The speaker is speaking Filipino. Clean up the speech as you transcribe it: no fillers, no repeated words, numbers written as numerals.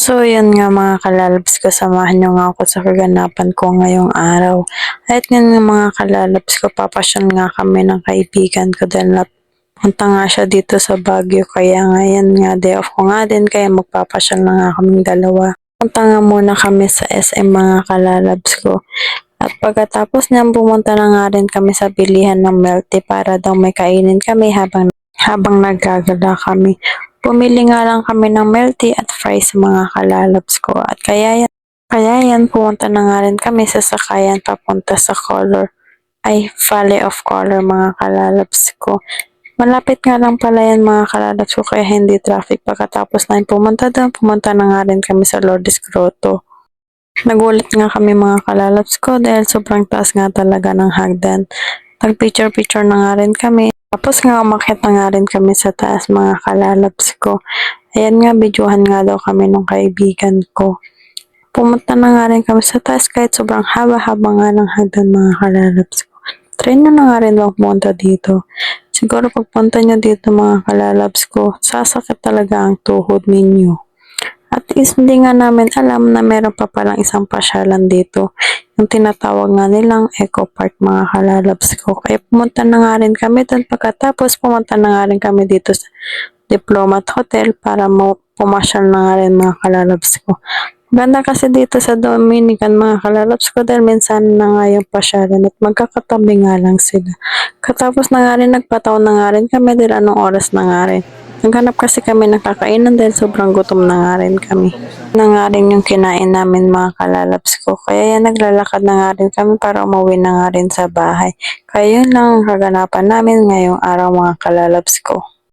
So, yun nga mga kalalabs ko, samahan nyo nga ako sa kaganapan ko ngayong araw. At yun nga mga kalalabs ko, papasyal nga kami ng kaibigan ko dahil punta nga siya dito sa Baguio. Kaya ngayon nga, day off ko nga din, kaya magpapasyal na nga kaming dalawa. Punta nga muna kami sa SM mga kalalabs ko. At pagkatapos niyan, pumunta na nga rin kami sa bilihan ng milk tea para daw may kainin kami habang naggagala kami. Pumili nga lang kami ng milk tea at fries mga kalalabs ko. At kaya yan, pumunta na nga rin kami sa sakayan papunta sa Valley of Color mga kalalabs ko. Malapit nga lang pala yan mga kalalabs ko, kaya hindi traffic. Pagkatapos na pumunta doon, pumunta na nga rin kami sa Lourdes Grotto. Nagulat nga kami mga kalalabs ko dahil sobrang taas nga talaga ng hagdan. Nag-picture-picture na nga rin kami. Tapos nga umakyat na nga rin kami sa taas mga kalalabs ko. Ayan nga, videohan nga daw kami ng kaibigan ko. Pumunta na nga rin kami sa taas kahit sobrang haba-haba nga ng hagdan mga kalalabs ko. Try na nga rin lang pumunta dito. Siguro pagpunta nyo dito mga kalalabs ko, sasakit talaga ang tuhod ninyo. At least hindi nga namin alam na meron pa palang isang pasyalan dito. Yung tinatawag nga nilang Eco Park mga kalalabs ko. Kaya pumunta na nga rin kami doon. Pagkatapos pumunta na nga rin kami dito sa Diplomat Hotel para pumasyal na nga rin mga kalalabs ko. Ganda kasi dito sa Dominican mga kalalabs ko dahil minsan na nga yung pasyalan at magkakatabi nga lang sila. Katapos na nga rin, nagpataw na nga rin kami dahil anong oras na nga rin. Naghanap kasi kami ng kakainan dahil sobrang gutom na nga rin kami. Na nga rin yung kinain namin mga kalalabs ko. Kaya yan, naglalakad na nga rin kami para umuwi na nga rin sa bahay. Kaya yun lang ang kaganapan namin ngayong araw mga kalalabs ko.